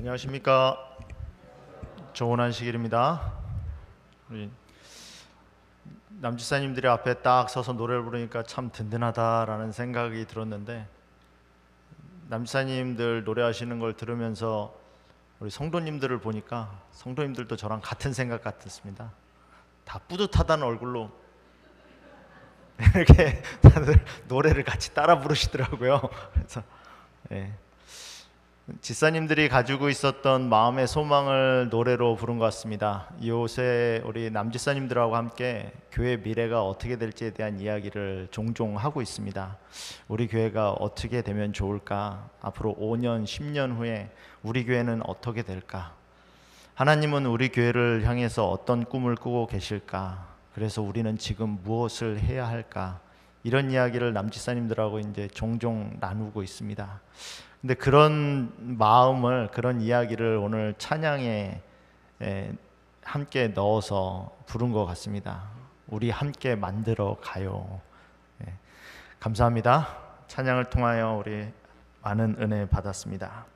안녕하십니까. 좋은 안식일입니다. 우리 남지사님들이 앞에 딱 서서 노래를 부르니까 참 든든하다라는 생각이 들었는데, 남지사님들 노래하시는 걸 들으면서 우리 성도님들을 보니까 성도님들도 저랑 같은 생각 같았습니다. 다 뿌듯하다는 얼굴로 이렇게 다들 노래를 같이 따라 부르시더라고요. 그래서 지사님들이 가지고 있었던 마음의 소망을 노래로 부른 것 같습니다. 요새 우리 남지사님들하고 함께 교회 미래가 어떻게 될지에 대한 이야기를 종종 하고 있습니다. 우리 교회가 어떻게 되면 좋을까? 앞으로 5년, 10년 후에 우리 교회는 어떻게 될까? 하나님은 우리 교회를 향해서 어떤 꿈을 꾸고 계실까? 그래서 우리는 지금 무엇을 해야 할까? 이런 이야기를 남지사님들하고 이제 종종 나누고 있습니다. 근데 그런 마음을, 그런 이야기를 오늘 찬양에 함께 넣어서 부른 것 같습니다. 우리 함께 만들어 가요. 감사합니다. 찬양을 통하여 우리 많은 은혜 받았습니다.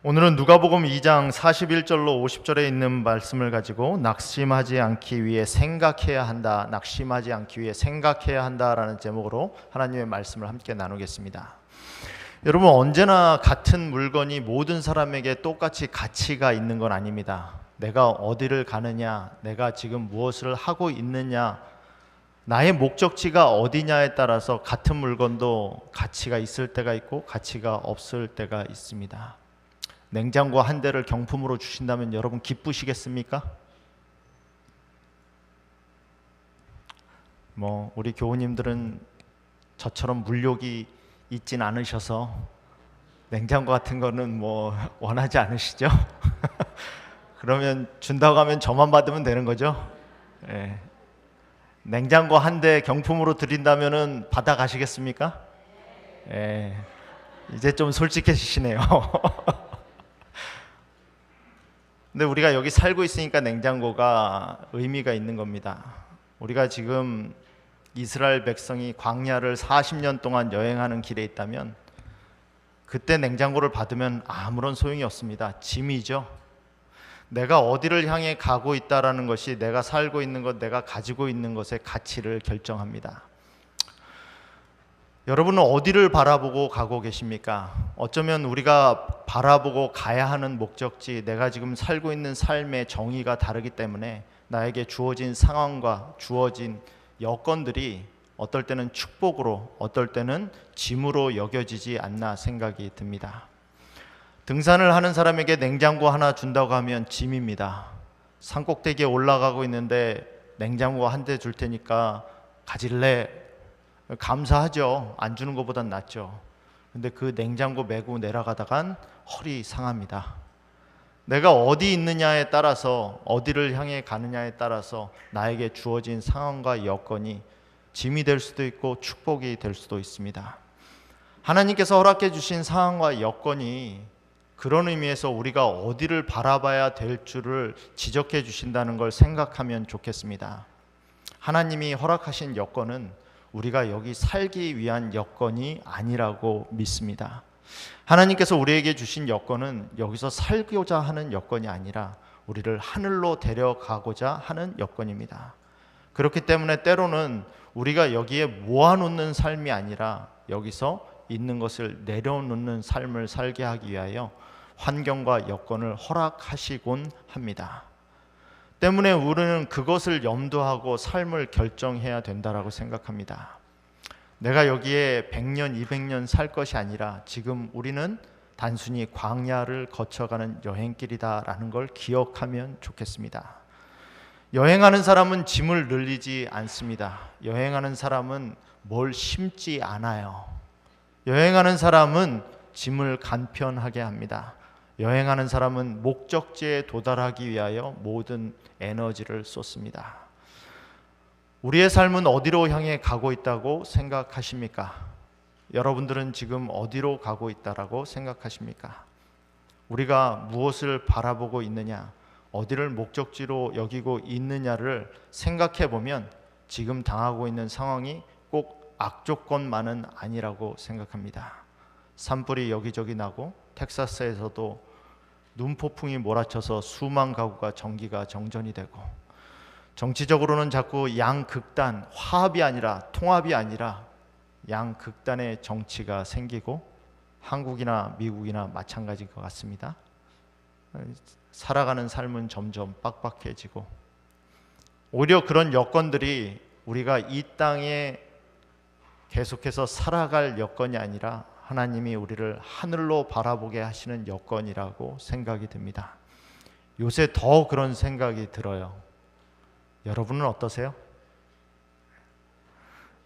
오늘은 누가복음 2장 41절로 50절에 있는 말씀을 가지고 낙심하지 않기 위해 생각해야 한다, 낙심하지 않기 위해 생각해야 한다라는 제목으로 하나님의 말씀을 함께 나누겠습니다. 여러분, 언제나 같은 물건이 모든 사람에게 똑같이 가치가 있는 건 아닙니다. 내가 어디를 가느냐, 내가 지금 무엇을 하고 있느냐, 나의 목적지가 어디냐에 따라서 같은 물건도 가치가 있을 때가 있고 가치가 없을 때가 있습니다. 냉장고 한 대를 경품으로 주신다면 여러분 기쁘시겠습니까? 우리 교우님들은 저처럼 물욕이 있진 않으셔서 냉장고 같은 거는 원하지 않으시죠? 그러면 준다고 하면 저만 받으면 되는 거죠? 냉장고 한 대 경품으로 드린다면은 받아 가시겠습니까? 이제 좀 솔직해지시네요. 근데 우리가 여기 살고 있으니까 냉장고가 의미가 있는 겁니다. 우리가 지금 이스라엘 백성이 광야를 40년 동안 여행하는 길에 있다면 그때 냉장고를 받으면 아무런 소용이 없습니다. 짐이죠. 내가 어디를 향해 가고 있다라는 것이 내가 살고 있는 것, 내가 가지고 있는 것의 가치를 결정합니다. 여러분은 어디를 바라보고 가고 계십니까? 어쩌면 우리가 바라보고 가야 하는 목적지, 내가 지금 살고 있는 삶의 정의가 다르기 때문에 나에게 주어진 상황과 주어진 여건들이 어떨 때는 축복으로, 어떨 때는 짐으로 여겨지지 않나 생각이 듭니다. 등산을 하는 사람에게 냉장고 하나 준다고 하면 짐입니다. 산꼭대기에 올라가고 있는데 냉장고 한 대 줄 테니까 가질래? 감사하죠. 안 주는 것보단 낫죠. 근데 그 냉장고 메고 내려가다간 허리 상합니다. 내가 어디 있느냐에 따라서, 어디를 향해 가느냐에 따라서 나에게 주어진 상황과 여건이 짐이 될 수도 있고 축복이 될 수도 있습니다. 하나님께서 허락해 주신 상황과 여건이 그런 의미에서 우리가 어디를 바라봐야 될 줄을 지적해 주신다는 걸 생각하면 좋겠습니다. 하나님이 허락하신 여건은 우리가 여기 살기 위한 여건이 아니라고 믿습니다. 하나님께서 우리에게 주신 여건은 여기서 살고자 하는 여건이 아니라 우리를 하늘로 데려가고자 하는 여건입니다. 그렇기 때문에 때로는 우리가 여기에 모아놓는 삶이 아니라 여기서 있는 것을 내려놓는 삶을 살게 하기 위하여 환경과 여건을 허락하시곤 합니다. 때문에 우리는 그것을 염두하고 삶을 결정해야 된다라고 생각합니다. 내가 여기에 100년, 200년 살 것이 아니라 지금 우리는 단순히 광야를 거쳐가는 여행길이다라는 걸 기억하면 좋겠습니다. 여행하는 사람은 짐을 늘리지 않습니다. 여행하는 사람은 뭘 심지 않아요. 여행하는 사람은 짐을 간편하게 합니다. 여행하는 사람은 목적지에 도달하기 위하여 모든 에너지를 쏟습니다. 우리의 삶은 어디로 향해 가고 있다고 생각하십니까? 여러분들은 지금 어디로 가고 있다라고 생각하십니까? 우리가 무엇을 바라보고 있느냐, 어디를 목적지로 여기고 있느냐를 생각해 보면 지금 당하고 있는 상황이 꼭 악조건만은 아니라고 생각합니다. 산불이 여기저기 나고 텍사스에서도 눈폭풍이 몰아쳐서 수만 가구가 전기가 정전이 되고, 정치적으로는 자꾸 양극단, 화합이 아니라 통합이 아니라 양극단의 정치가 생기고, 한국이나 미국이나 마찬가지일 것 같습니다. 살아가는 삶은 점점 빡빡해지고, 오히려 그런 여건들이 우리가 이 땅에 계속해서 살아갈 여건이 아니라 하나님이 우리를 하늘로 바라보게 하시는 여건이라고 생각이 듭니다. 요새 더 그런 생각이 들어요. 여러분은 어떠세요?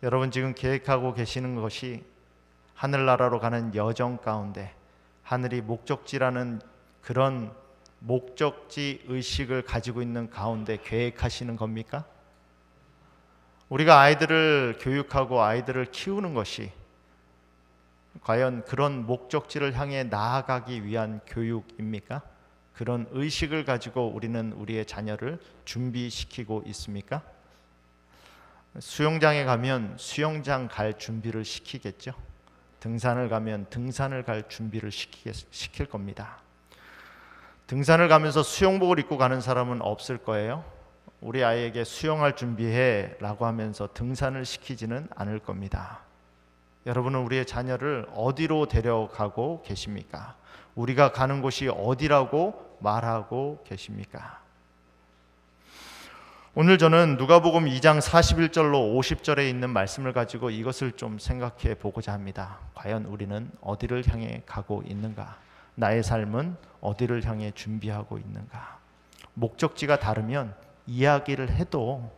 여러분 지금 계획하고 계시는 것이 하늘나라로 가는 여정 가운데 하늘이 목적지라는 그런 목적지 의식을 가지고 있는 가운데 계획하시는 겁니까? 우리가 아이들을 교육하고 아이들을 키우는 것이 과연 그런 목적지를 향해 나아가기 위한 교육입니까? 그런 의식을 가지고 우리는 우리의 자녀를 준비시키고 있습니까? 수영장에 가면 수영장 갈 준비를 시키겠죠. 등산을 가면 등산을 갈 준비를 시킬 겁니다. 등산을 가면서 수영복을 입고 가는 사람은 없을 거예요. 우리 아이에게 수영할 준비해 라고 하면서 등산을 시키지는 않을 겁니다. 여러분은 우리의 자녀를 어디로 데려가고 계십니까? 우리가 가는 곳이 어디라고 말하고 계십니까? 오늘 저는 누가복음 2장 41절로 50절에 있는 말씀을 가지고 이것을 좀 생각해 보고자 합니다. 과연 우리는 어디를 향해 가고 있는가? 나의 삶은 어디를 향해 준비하고 있는가? 목적지가 다르면 이야기를 해도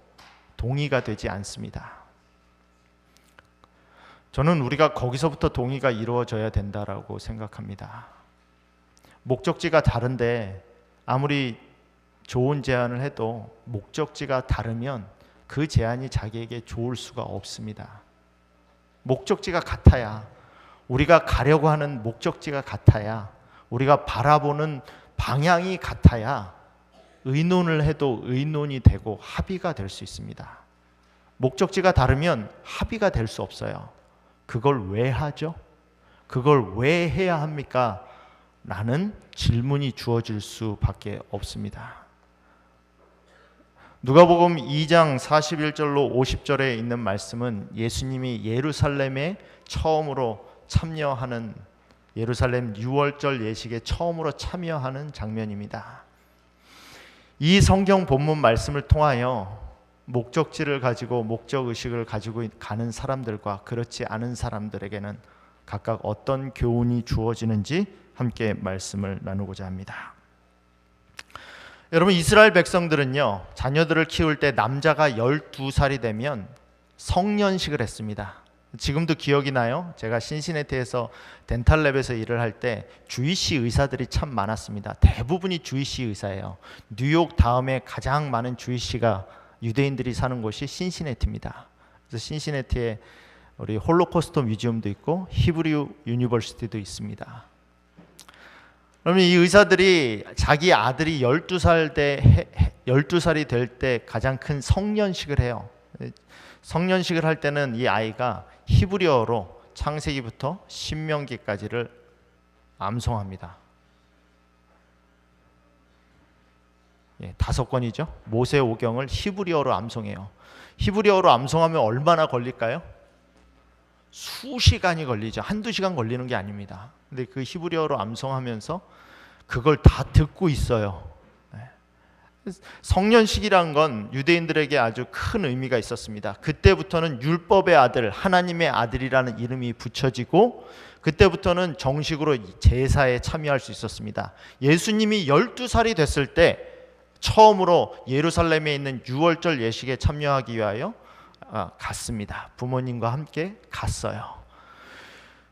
동의가 되지 않습니다. 저는 우리가 거기서부터 동의가 이루어져야 된다라고 생각합니다. 목적지가 다른데 아무리 좋은 제안을 해도 목적지가 다르면 그 제안이 자기에게 좋을 수가 없습니다. 목적지가 같아야, 우리가 가려고 하는 목적지가 같아야, 우리가 바라보는 방향이 같아야 의논을 해도 의논이 되고 합의가 될 수 있습니다. 목적지가 다르면 합의가 될 수 없어요. 그걸 왜 하죠? 그걸 왜 해야 합니까? 라는 질문이 주어질 수밖에 없습니다. 누가복음 2장 41절로 50절에 있는 말씀은 예수님이 예루살렘에 처음으로 참여하는, 예루살렘 유월절 예식에 처음으로 참여하는 장면입니다. 이 성경 본문 말씀을 통하여 목적지를 가지고 목적의식을 가지고 가는 사람들과 그렇지 않은 사람들에게는 각각 어떤 교훈이 주어지는지 함께 말씀을 나누고자 합니다. 여러분, 이스라엘 백성들은요, 자녀들을 키울 때 남자가 12살이 되면 성년식을 했습니다. 지금도 기억이 나요? 제가 신시내티에서 덴탈랩에서 일을 할 때 주이시 의사들이 참 많았습니다. 대부분이 주이시 의사예요. 뉴욕 다음에 가장 많은 주이시가 유대인들이 사는 곳이 신시내티입니다. 그래서 신시내티에 우리 홀로코스트 뮤지엄도 있고 히브리 유니버시티도 있습니다. 그러면 이 의사들이 자기 아들이 12살이 될 때 가장 큰 성년식을 해요. 성년식을 할 때는 이 아이가 히브리어로 창세기부터 신명기까지를 암송합니다. 5권이죠. 모세오경을 히브리어로 암송해요. 히브리어로 암송하면 얼마나 걸릴까요? 수시간이 걸리죠. 한두 시간 걸리는 게 아닙니다. 근데 그 히브리어로 암송하면서 그걸 다 듣고 있어요. 성년식이란 건 유대인들에게 아주 큰 의미가 있었습니다. 그때부터는 율법의 아들, 하나님의 아들이라는 이름이 붙여지고 그때부터는 정식으로 제사에 참여할 수 있었습니다. 예수님이 12살이 됐을 때 처음으로 예루살렘에 있는 유월절 예식에 참여하기 위하여 갔습니다. 부모님과 함께 갔어요.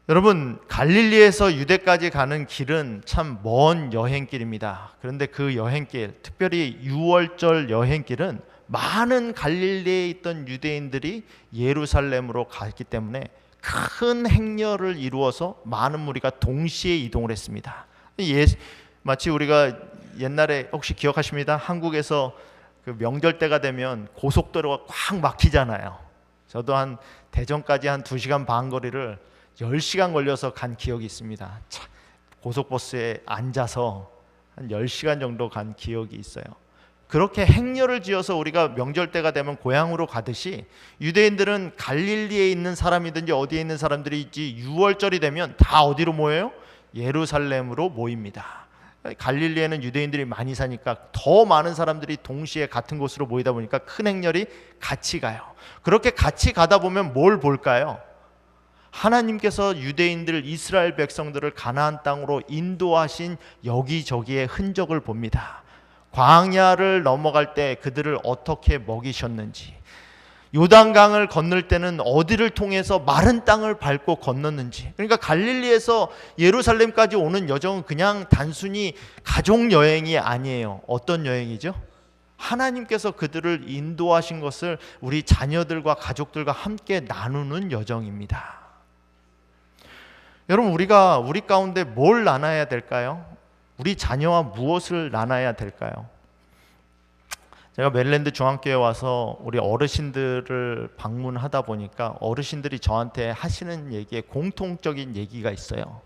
여러분, 갈릴리에서 유대까지 가는 길은 참 먼 여행길입니다. 그런데 그 여행길, 특별히 유월절 여행길은 많은 갈릴리에 있던 유대인들이 예루살렘으로 갔기 때문에 큰 행렬을 이루어서 많은 무리가 동시에 이동을 했습니다. 마치 우리가 옛날에 혹시 기억하십니다? 한국에서 그 명절 때가 되면 고속도로가 꽉 막히잖아요. 저도 한 대전까지 한 2시간 반 거리를 10시간 걸려서 간 기억이 있습니다. 고속버스에 앉아서 한 10시간 정도 간 기억이 있어요. 그렇게 행렬을 지어서 우리가 명절 때가 되면 고향으로 가듯이 유대인들은 갈릴리에 있는 사람이든지 어디에 있는 사람들이 있지 6월절이 되면 다 어디로 모여요? 예루살렘으로 모입니다. 갈릴리에는 유대인들이 많이 사니까 더 많은 사람들이 동시에 같은 곳으로 모이다 보니까 큰 행렬이 같이 가요. 그렇게 같이 가다 보면 뭘 볼까요? 하나님께서 유대인들, 이스라엘 백성들을 가나안 땅으로 인도하신 여기저기의 흔적을 봅니다. 광야를 넘어갈 때 그들을 어떻게 먹이셨는지, 요단강을 건널 때는 어디를 통해서 마른 땅을 밟고 건넜는지. 그러니까 갈릴리에서 예루살렘까지 오는 여정은 그냥 단순히 가족 여행이 아니에요. 어떤 여행이죠? 하나님께서 그들을 인도하신 것을 우리 자녀들과 가족들과 함께 나누는 여정입니다. 여러분, 우리가 우리 가운데 뭘 나눠야 될까요? 우리 자녀와 무엇을 나눠야 될까요? 제가 메릴랜드 중앙교회에 와서 우리 어르신들을 방문하다 보니까 어르신들이 저한테 하시는 얘기에 공통적인 얘기가 있어요.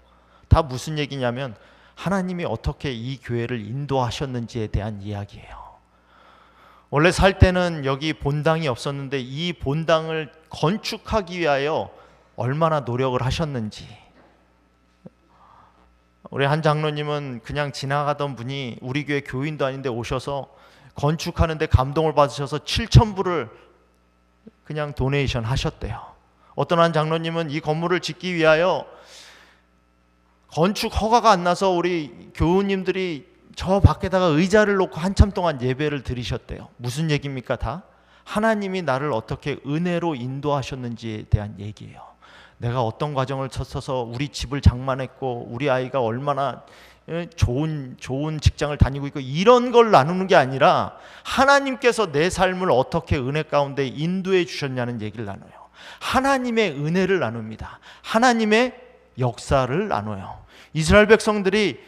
다 무슨 얘기냐면 하나님이 어떻게 이 교회를 인도하셨는지에 대한 이야기예요. 원래 살 때는 여기 본당이 없었는데 이 본당을 건축하기 위하여 얼마나 노력을 하셨는지. 우리 한 장로님은 그냥 지나가던 분이 우리 교회 교인도 아닌데 오셔서 건축하는데 감동을 받으셔서 7,000불을 그냥 도네이션 하셨대요. 어떤 한 장로님은 이 건물을 짓기 위하여 건축 허가가 안 나서 우리 교우님들이 저 밖에다가 의자를 놓고 한참 동안 예배를 드리셨대요. 무슨 얘기입니까? 다 하나님이 나를 어떻게 은혜로 인도하셨는지에 대한 얘기예요. 내가 어떤 과정을 거쳐서 우리 집을 장만했고 우리 아이가 얼마나 좋은 직장을 다니고 있고 이런 걸 나누는 게 아니라 하나님께서 내 삶을 어떻게 은혜 가운데 인도해 주셨냐는 얘기를 나눠요. 하나님의 은혜를 나눕니다. 하나님의 역사를 나눠요. 이스라엘 백성들이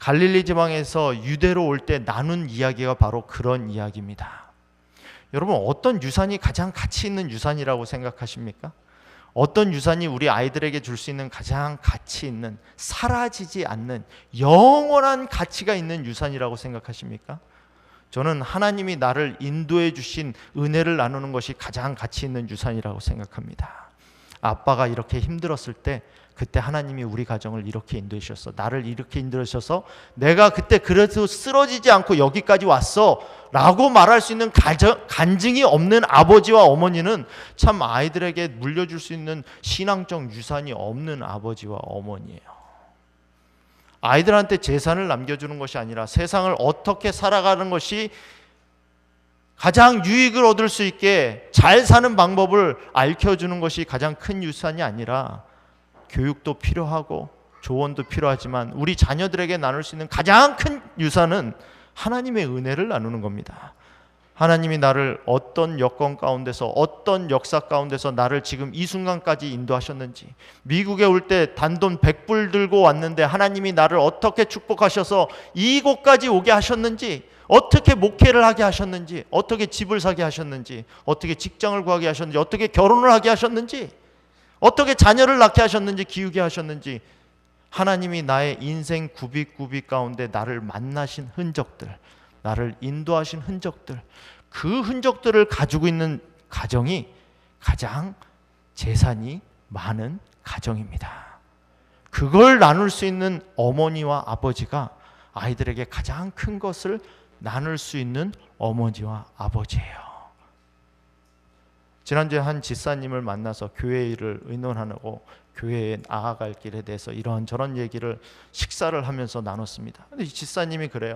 갈릴리 지방에서 유대로 올 때 나눈 이야기가 바로 그런 이야기입니다. 여러분, 어떤 유산이 가장 가치 있는 유산이라고 생각하십니까? 어떤 유산이 우리 아이들에게 줄 수 있는 가장 가치 있는, 사라지지 않는 영원한 가치가 있는 유산이라고 생각하십니까? 저는 하나님이 나를 인도해 주신 은혜를 나누는 것이 가장 가치 있는 유산이라고 생각합니다. 아빠가 이렇게 힘들었을 때 그때 하나님이 우리 가정을 이렇게 인도해 주셨어. 나를 이렇게 인도해 주셔서 내가 그때 그래도 쓰러지지 않고 여기까지 왔어 라고 말할 수 있는 간증이 없는 아버지와 어머니는 참 아이들에게 물려줄 수 있는 신앙적 유산이 없는 아버지와 어머니예요. 아이들한테 재산을 남겨주는 것이 아니라 세상을 어떻게 살아가는 것이 가장 유익을 얻을 수 있게 잘 사는 방법을 알려주는 것이 가장 큰 유산이 아니라 교육도 필요하고 조언도 필요하지만 우리 자녀들에게 나눌 수 있는 가장 큰 유산은 하나님의 은혜를 나누는 겁니다. 하나님이 나를 어떤 여건 가운데서 어떤 역사 가운데서 나를 지금 이 순간까지 인도하셨는지, 미국에 올 때 단돈 100불 들고 왔는데 하나님이 나를 어떻게 축복하셔서 이곳까지 오게 하셨는지, 어떻게 목회를 하게 하셨는지, 어떻게 집을 사게 하셨는지, 어떻게 직장을 구하게 하셨는지, 어떻게 결혼을 하게 하셨는지, 어떻게 자녀를 낳게 하셨는지, 기우게 하셨는지, 하나님이 나의 인생 구비구비 가운데 나를 만나신 흔적들, 나를 인도하신 흔적들, 그 흔적들을 가지고 있는 가정이 가장 재산이 많은 가정입니다. 그걸 나눌 수 있는 어머니와 아버지가 아이들에게 가장 큰 것을 나눌 수 있는 어머니와 아버지예요. 지난주에 한 지사님을 만나서 교회 일을 의논하고 교회에 나아갈 길에 대해서 이런저런 얘기를 식사를 하면서 나눴습니다. 근데 이 지사님이 그래요.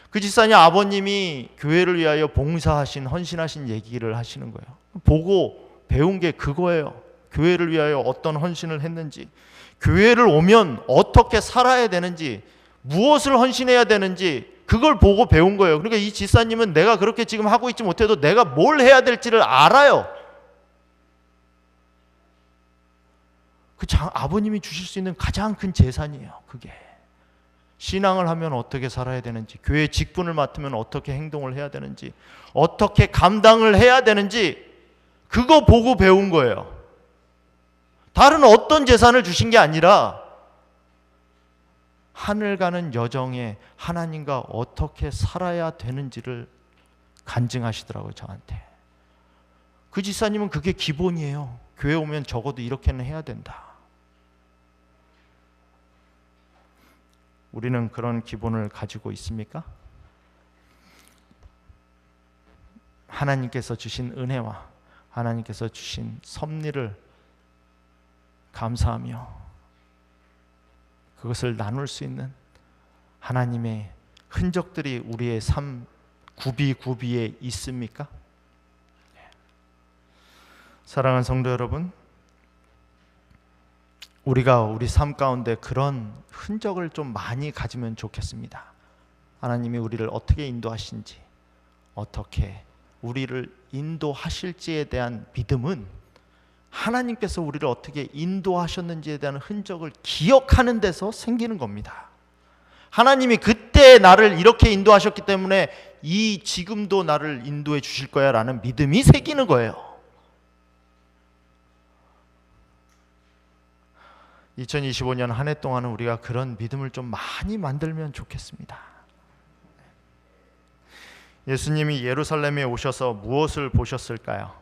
그 지사님 아버님이 교회를 위하여 봉사하신, 헌신하신 얘기를 하시는 거예요. 보고 배운 게 그거예요. 교회를 위하여 어떤 헌신을 했는지, 교회를 오면 어떻게 살아야 되는지, 무엇을 헌신해야 되는지 그걸 보고 배운 거예요. 그러니까 이 지사님은 내가 그렇게 지금 하고 있지 못해도 내가 뭘 해야 될지를 알아요. 그 아버님이 주실 수 있는 가장 큰 재산이에요. 그게 신앙을 하면 어떻게 살아야 되는지, 교회 직분을 맡으면 어떻게 행동을 해야 되는지, 어떻게 감당을 해야 되는지 그거 보고 배운 거예요. 다른 어떤 재산을 주신 게 아니라 하늘 가는 여정에 하나님과 어떻게 살아야 되는지를 간증하시더라고요, 저한테. 그 집사님은 그게 기본이에요. 교회 오면 적어도 이렇게는 해야 된다. 우리는 그런 기본을 가지고 있습니까? 하나님께서 주신 은혜와 하나님께서 주신 섭리를 감사하며 그것을 나눌 수 있는 하나님의 흔적들이 우리의 삶 구비구비에 있습니까? 사랑하는 성도 여러분, 우리가 우리 삶 가운데 그런 흔적을 좀 많이 가지면 좋겠습니다. 하나님이 우리를 어떻게 인도하신지, 어떻게 우리를 인도하실지에 대한 믿음은 하나님께서 우리를 어떻게 인도하셨는지에 대한 흔적을 기억하는 데서 생기는 겁니다. 하나님이 그때 나를 이렇게 인도하셨기 때문에 지금도 나를 인도해 주실 거야 라는 믿음이 생기는 거예요. 2025년 한 해 동안은 우리가 그런 믿음을 좀 많이 만들면 좋겠습니다. 예수님이 예루살렘에 오셔서 무엇을 보셨을까요?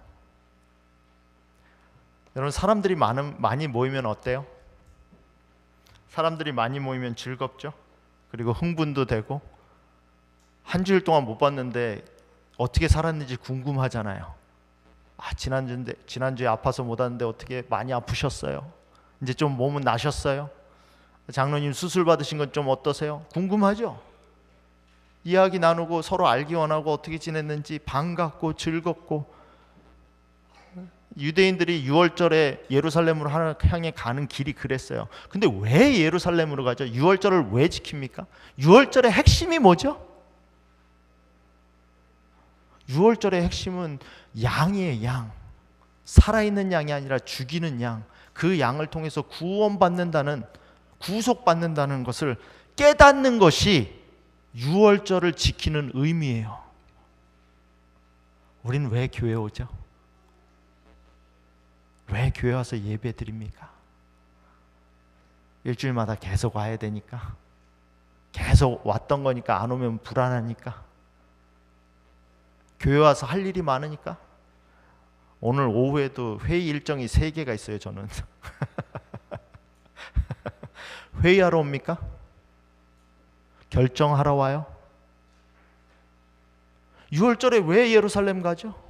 여러분, 사람들이 많이 모이면 어때요? 사람들이 많이 모이면 즐겁죠? 그리고 흥분도 되고, 한 주일 동안 못 봤는데 어떻게 살았는지 궁금하잖아요. 지난주에 아파서 못 왔는데 어떻게 많이 아프셨어요? 이제 좀 몸은 나셨어요? 장로님 수술 받으신 건 좀 어떠세요? 궁금하죠? 이야기 나누고 서로 알기 원하고 어떻게 지냈는지 반갑고 즐겁고. 유대인들이 6월절에 예루살렘으로 향해 가는 길이 그랬어요. 근데 왜 예루살렘으로 가죠? 6월절을 왜 지킵니까? 6월절의 핵심이 뭐죠? 6월절의 핵심은 양이에요. 양. 살아있는 양이 아니라 죽이는 양. 그 양을 통해서 구원받는다는, 구속받는다는 것을 깨닫는 것이 6월절을 지키는 의미예요. 우리는 왜 교회 오죠? 왜 교회 와서 예배 드립니까? 일주일마다 계속 와야 되니까, 계속 왔던 거니까 안 오면 불안하니까, 교회 와서 할 일이 많으니까. 오늘 오후에도 회의 일정이 3개가 있어요. 저는 회의하러 옵니까? 결정하러 와요? 6월절에 왜 예루살렘 가죠?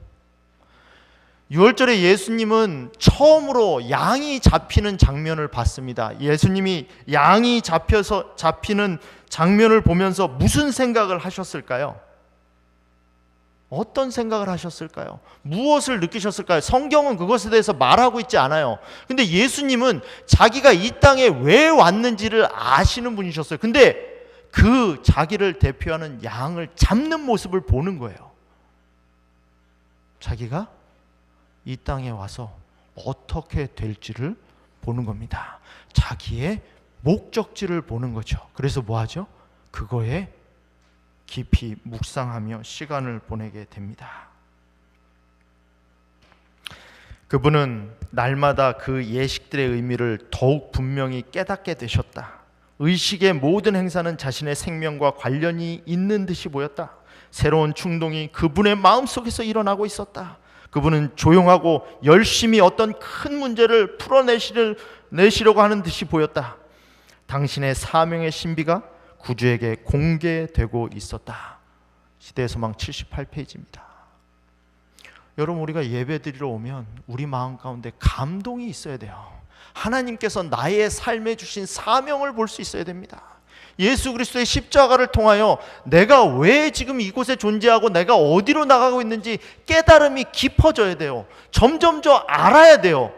6월절에 예수님은 처음으로 양이 잡히는 장면을 봤습니다. 예수님이 양이 잡히는 장면을 보면서 무슨 생각을 하셨을까요? 어떤 생각을 하셨을까요? 무엇을 느끼셨을까요? 성경은 그것에 대해서 말하고 있지 않아요. 근데 예수님은 자기가 이 땅에 왜 왔는지를 아시는 분이셨어요. 근데 그 자기를 대표하는 양을 잡는 모습을 보는 거예요. 자기가 이 땅에 와서 어떻게 될지를 보는 겁니다. 자기의 목적지를 보는 거죠. 그래서 뭐 하죠? 그거에 깊이 묵상하며 시간을 보내게 됩니다. 그분은 날마다 그 예식들의 의미를 더욱 분명히 깨닫게 되셨다. 의식의 모든 행사는 자신의 생명과 관련이 있는 듯이 보였다. 새로운 충동이 그분의 마음속에서 일어나고 있었다. 그분은 조용하고 열심히 어떤 큰 문제를 풀어내시려고 하는 듯이 보였다. 당신의 사명의 신비가 구주에게 공개되고 있었다. 시대의 소망 78페이지입니다. 여러분, 우리가 예배드리러 오면 우리 마음 가운데 감동이 있어야 돼요. 하나님께서 나의 삶에 주신 사명을 볼 수 있어야 됩니다. 예수 그리스도의 십자가를 통하여 내가 왜 지금 이곳에 존재하고 내가 어디로 나가고 있는지 깨달음이 깊어져야 돼요. 점점 더 알아야 돼요.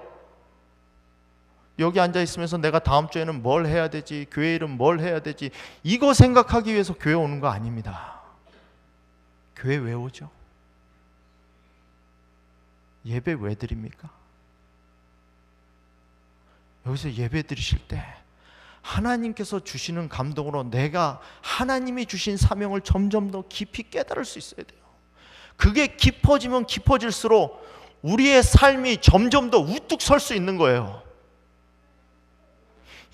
여기 앉아 있으면서 내가 다음 주에는 뭘 해야 되지, 교회 이름 뭘 해야 되지, 이거 생각하기 위해서 교회 오는 거 아닙니다. 교회 왜 오죠? 예배 왜 드립니까? 여기서 예배 드리실 때 하나님께서 주시는 감동으로 내가 하나님이 주신 사명을 점점 더 깊이 깨달을 수 있어야 돼요. 그게 깊어지면 깊어질수록 우리의 삶이 점점 더 우뚝 설 수 있는 거예요.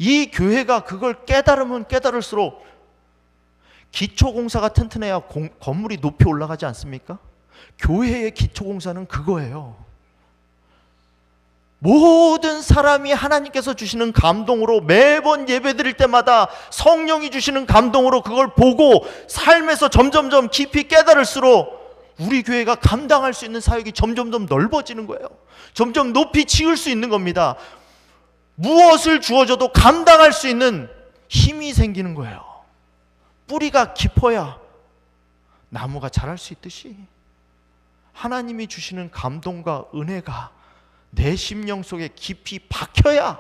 이 교회가 그걸 깨달으면 깨달을수록 기초공사가 튼튼해야 건물이 높이 올라가지 않습니까? 교회의 기초공사는 그거예요. 모든 사람이 하나님께서 주시는 감동으로 매번 예배 드릴 때마다 성령이 주시는 감동으로 그걸 보고 삶에서 점점점 깊이 깨달을수록 우리 교회가 감당할 수 있는 사역이 점점점 넓어지는 거예요. 점점 높이 지을 수 있는 겁니다. 무엇을 주어져도 감당할 수 있는 힘이 생기는 거예요. 뿌리가 깊어야 나무가 자랄 수 있듯이 하나님이 주시는 감동과 은혜가 내 심령 속에 깊이 박혀야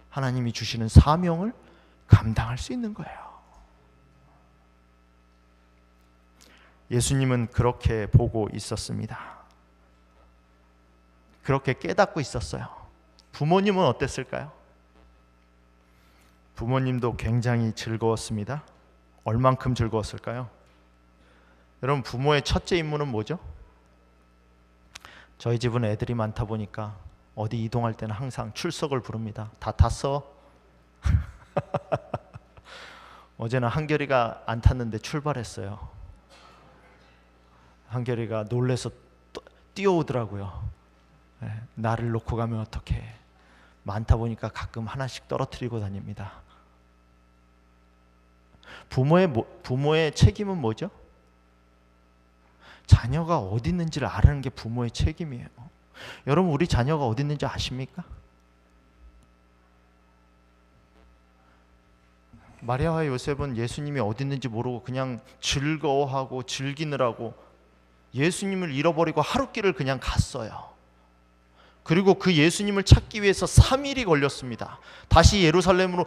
하나님이 주시는 사명을 감당할 수 있는 거예요. 예수님은 그렇게 보고 있었습니다. 그렇게 깨닫고 있었어요. 부모님은 어땠을까요? 부모님도 굉장히 즐거웠습니다. 얼만큼 즐거웠을까요? 여러분, 부모의 첫째 임무는 뭐죠? 저희 집은 애들이 많다 보니까 어디 이동할 때는 항상 출석을 부릅니다. 다 탔어? 어제는 한결이가 안 탔는데 출발했어요. 한결이가 놀래서 뛰어오더라고요. 나를 놓고 가면 어떡해. 많다 보니까 가끔 하나씩 떨어뜨리고 다닙니다. 부모의 책임은 뭐죠? 자녀가 어디 있는지를 아는 게 부모의 책임이에요. 여러분, 우리 자녀가 어디 있는지 아십니까? 마리아와 요셉은 예수님이 어디 있는지 모르고 그냥 즐거워하고 즐기느라고 예수님을 잃어버리고 하룻길을 그냥 갔어요. 그리고 그 예수님을 찾기 위해서 3일이 걸렸습니다. 다시 예루살렘으로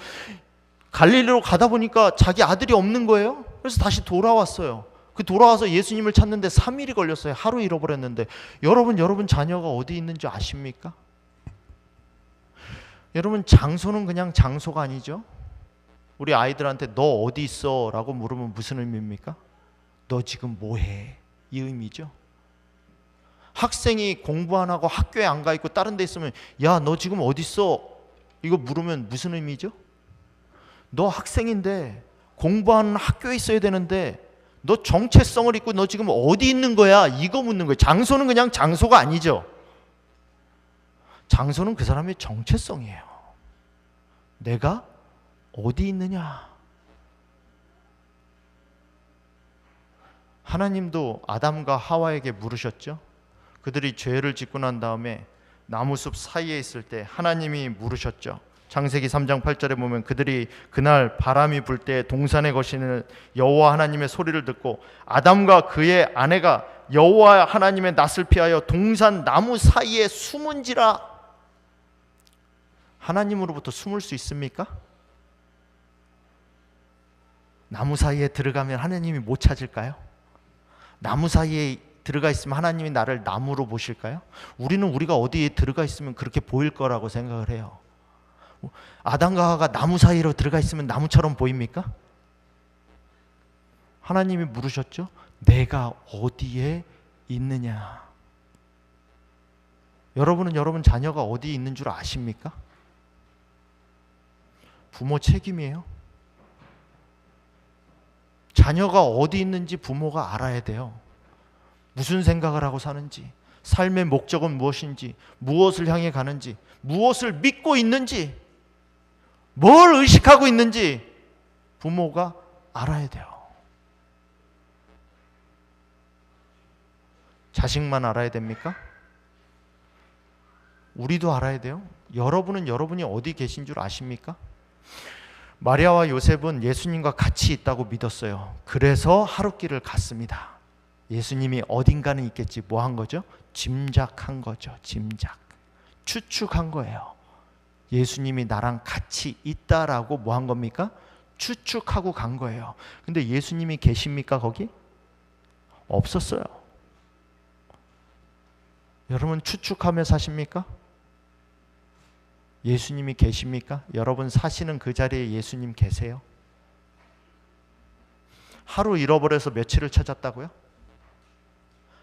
갈릴리로 가다 보니까 자기 아들이 없는 거예요. 그래서 다시 돌아왔어요. 그 돌아와서 예수님을 찾는데 3일이 걸렸어요. 하루 잃어버렸는데. 여러분 자녀가 어디 있는지 아십니까? 여러분, 장소는 그냥 장소가 아니죠. 우리 아이들한테 너 어디 있어? 라고 물으면 무슨 의미입니까? 너 지금 뭐해? 이 의미죠. 학생이 공부 안 하고 학교에 안 가 있고 다른 데 있으면 야, 너 지금 어디 있어? 이거 물으면 무슨 의미죠? 너 학생인데 공부하는 학교에 있어야 되는데 너 정체성을 잊고 너 지금 어디 있는 거야? 이거 묻는 거예요. 장소는 그냥 장소가 아니죠. 장소는 그 사람의 정체성이에요. 내가 어디 있느냐? 하나님도 아담과 하와에게 물으셨죠. 그들이 죄를 짓고 난 다음에 나무숲 사이에 있을 때 하나님이 물으셨죠. 창세기 3장 8절에 보면 그들이 그날 바람이 불 때 동산에 거시는 여호와 하나님의 소리를 듣고 아담과 그의 아내가 여호와 하나님의 낯을 피하여 동산 나무 사이에 숨은지라. 하나님으로부터 숨을 수 있습니까? 나무 사이에 들어가면 하나님이 못 찾을까요? 나무 사이에 들어가 있으면 하나님이 나를 나무로 보실까요? 우리는 우리가 어디에 들어가 있으면 그렇게 보일 거라고 생각을 해요. 아담과 하와가 나무 사이로 들어가 있으면 나무처럼 보입니까? 하나님이 물으셨죠. 내가 어디에 있느냐? 여러분은 여러분 자녀가 어디에 있는 줄 아십니까? 부모 책임이에요. 자녀가 어디 있는지 부모가 알아야 돼요. 무슨 생각을 하고 사는지, 삶의 목적은 무엇인지, 무엇을 향해 가는지, 무엇을 믿고 있는지, 뭘 의식하고 있는지 부모가 알아야 돼요. 자식만 알아야 됩니까? 우리도 알아야 돼요. 여러분은 여러분이 어디 계신 줄 아십니까? 마리아와 요셉은 예수님과 같이 있다고 믿었어요. 그래서 하룻길을 갔습니다. 예수님이 어딘가는 있겠지. 뭐 한 거죠? 짐작한 거죠. 짐작. 추측한 거예요. 예수님이 나랑 같이 있다라고 뭐 한 겁니까? 추측하고 간 거예요. 근데 예수님이 계십니까 거기? 없었어요. 여러분 추측하며 사십니까? 예수님이 계십니까? 여러분 사시는 그 자리에 예수님 계세요? 하루 잃어버려서 며칠을 찾았다고요?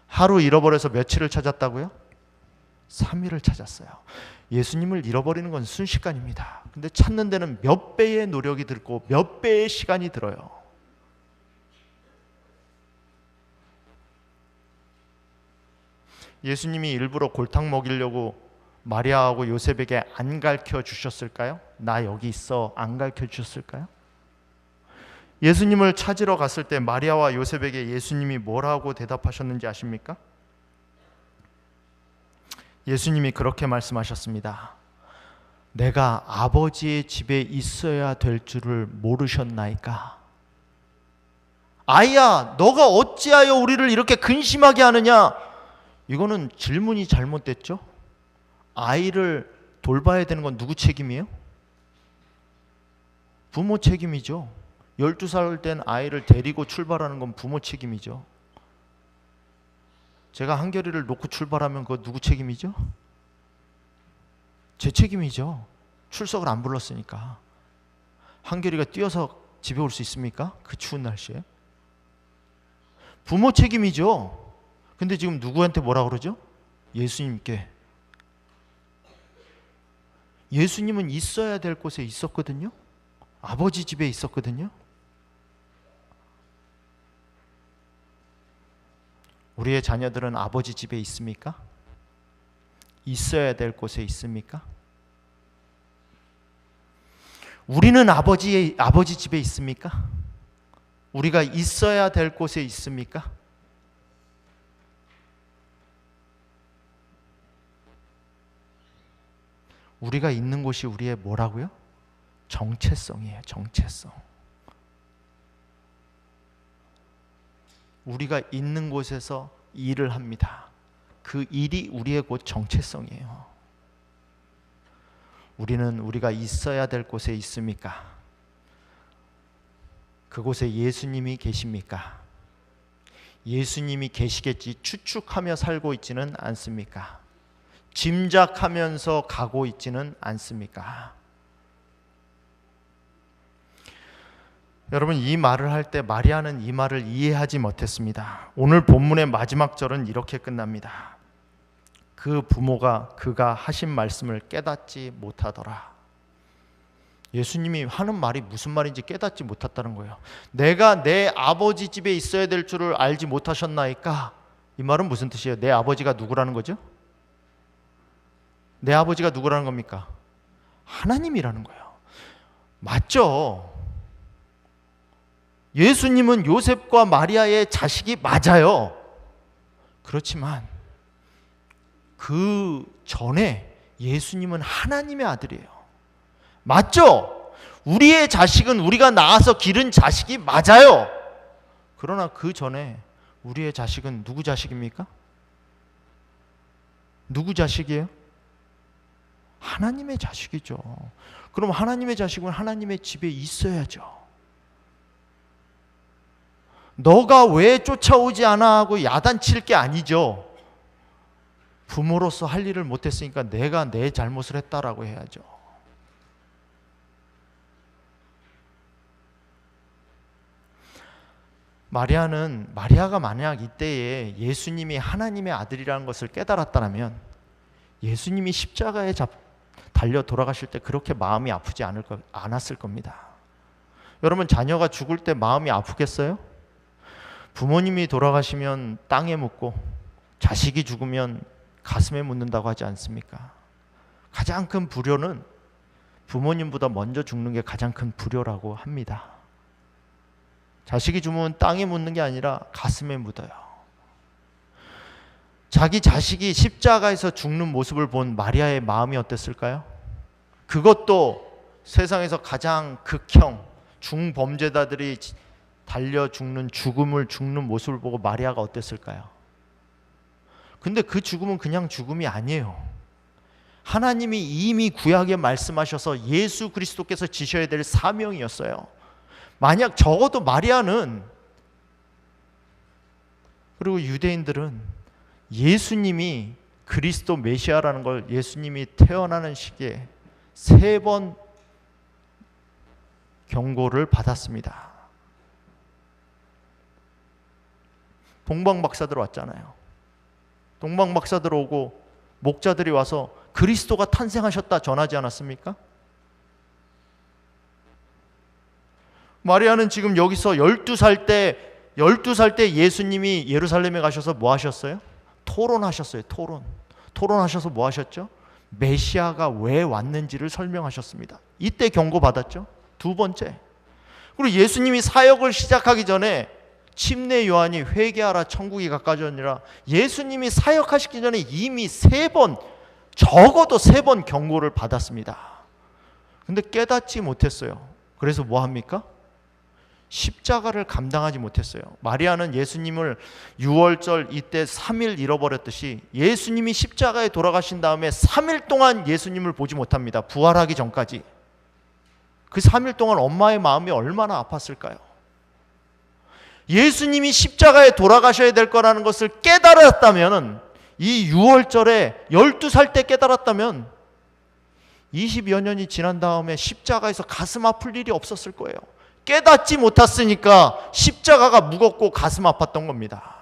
하루 잃어버려서 며칠을 찾았다고요? 3일을 찾았어요. 예수님을 잃어버리는 건 순식간입니다. 근데 찾는 데는 몇 배의 노력이 들고 몇 배의 시간이 들어요. 예수님이 일부러 골탕 먹이려고 마리아하고 요셉에게 안 가르쳐 주셨을까요? 나 여기 있어, 안 가르쳐 주셨을까요? 예수님을 찾으러 갔을 때 마리아와 요셉에게 예수님이 뭐라고 대답하셨는지 아십니까? 예수님이 그렇게 말씀하셨습니다. 내가 아버지의 집에 있어야 될 줄을 모르셨나이까? 아이야, 너가 어찌하여 우리를 이렇게 근심하게 하느냐? 이거는 질문이 잘못됐죠? 아이를 돌봐야 되는 건 누구 책임이에요? 부모 책임이죠. 12살 된 아이를 데리고 출발하는 건 부모 책임이죠. 제가 한결이를 놓고 출발하면 그거 누구 책임이죠? 제 책임이죠. 출석을 안 불렀으니까. 한결이가 뛰어서 집에 올 수 있습니까? 그 추운 날씨에. 부모 책임이죠. 근데 지금 누구한테 뭐라 그러죠? 예수님께. 예수님은 있어야 될 곳에 있었거든요. 아버지 집에 있었거든요. 우리의 자녀들은 아버지 집에 있습니까? 있어야 될 곳에 있습니까? 우리는 아버지 집에 있습니까? 우리가 있어야 될 곳에 있습니까? 우리가 있는 곳이 우리의 뭐라고요? 정체성이에요. 정체성. 우리가 있는 곳에서 일을 합니다. 그 일이 우리의 곧 정체성이에요. 우리는 우리가 있어야 될 곳에 있습니까? 그곳에 예수님이 계십니까? 예수님이 계시겠지 추측하며 살고 있지는 않습니까? 짐작하면서 가고 있지는 않습니까? 여러분, 이 말을 할 때 마리아는 이 말을 이해하지 못했습니다. 오늘 본문의 마지막 절은 이렇게 끝납니다. 그 부모가 그가 하신 말씀을 깨닫지 못하더라. 예수님이 하는 말이 무슨 말인지 깨닫지 못했다는 거예요. 내가 내 아버지 집에 있어야 될 줄을 알지 못하셨나이까? 이 말은 무슨 뜻이에요? 내 아버지가 누구라는 거죠? 내 아버지가 누구라는 겁니까? 하나님이라는 거예요. 맞죠? 예수님은 요셉과 마리아의 자식이 맞아요. 그렇지만 그 전에 예수님은 하나님의 아들이에요. 맞죠? 우리의 자식은 우리가 낳아서 기른 자식이 맞아요. 그러나 그 전에 우리의 자식은 누구 자식입니까? 누구 자식이에요? 하나님의 자식이죠. 그럼 하나님의 자식은 하나님의 집에 있어야죠. 너가 왜 쫓아오지 않아 하고 야단칠 게 아니죠. 부모로서 할 일을 못했으니까 내가 내 잘못을 했다라고 해야죠. 마리아가 만약 이때에 예수님이 하나님의 아들이라는 것을 깨달았다면 예수님이 십자가에 달려 돌아가실 때 그렇게 마음이 아프지 않았을 겁니다. 여러분, 자녀가 죽을 때 마음이 아프겠어요? 부모님이 돌아가시면 땅에 묻고 자식이 죽으면 가슴에 묻는다고 하지 않습니까? 가장 큰 불효는 부모님보다 먼저 죽는 게 가장 큰 불효라고 합니다. 자식이 죽으면 땅에 묻는 게 아니라 가슴에 묻어요. 자기 자식이 십자가에서 죽는 모습을 본 마리아의 마음이 어땠을까요? 그것도 세상에서 가장 극형 중범죄자들이 달려 죽는 죽는 모습을 보고 마리아가 어땠을까요? 근데 그 죽음은 그냥 죽음이 아니에요. 하나님이 이미 구약에 말씀하셔서 예수 그리스도께서 지셔야 될 사명이었어요. 만약 적어도 마리아는, 그리고 유대인들은 예수님이 그리스도 메시아라는 걸 예수님이 태어나는 시기에 3번 경고를 받았습니다. 동방박사들 왔잖아요. 동방박사들 오고 목자들이 와서 그리스도가 탄생하셨다 전하지 않았습니까? 마리아는 지금 여기서 12살 때 예수님이 예루살렘에 가셔서 뭐 하셨어요? 토론하셨어요. 토론하셔서 뭐 하셨죠? 메시아가 왜 왔는지를 설명하셨습니다. 이때 경고받았죠. 두 번째, 그리고 예수님이 사역을 시작하기 전에 침례 요한이 회개하라 천국이 가까워졌느니라, 예수님이 사역하시기 전에 이미 적어도 세 번 경고를 받았습니다. 근데 깨닫지 못했어요. 그래서 뭐 합니까? 십자가를 감당하지 못했어요. 마리아는 예수님을 6월절 이때 3일 잃어버렸듯이 예수님이 십자가에 돌아가신 다음에 3일 동안 예수님을 보지 못합니다. 부활하기 전까지. 그 3일 동안 엄마의 마음이 얼마나 아팠을까요? 예수님이 십자가에 돌아가셔야 될 거라는 것을 깨달았다면, 이 6월절에 12살 때 깨달았다면 20여 년이 지난 다음에 십자가에서 가슴 아플 일이 없었을 거예요. 깨닫지 못했으니까 십자가가 무겁고 가슴 아팠던 겁니다.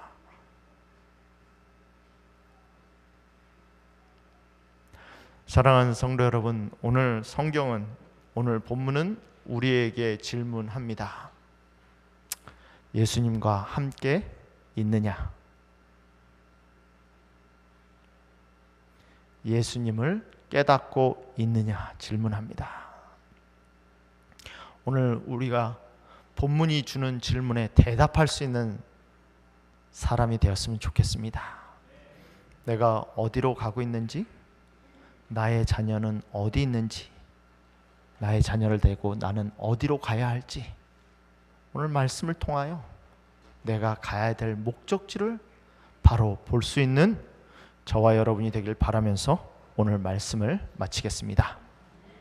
사랑하는 성도 여러분, 오늘 본문은 우리에게 질문합니다. 예수님과 함께 있느냐? 예수님을 깨닫고 있느냐? 질문합니다. 오늘 우리가 본문이 주는 질문에 대답할 수 있는 사람이 되었으면 좋겠습니다. 내가 어디로 가고 있는지, 나의 자녀는 어디 있는지, 나의 자녀를 데리고 나는 어디로 가야 할지, 오늘 말씀을 통하여 내가 가야 될 목적지를 바로 볼 수 있는 저와 여러분이 되길 바라면서 오늘 말씀을 마치겠습니다.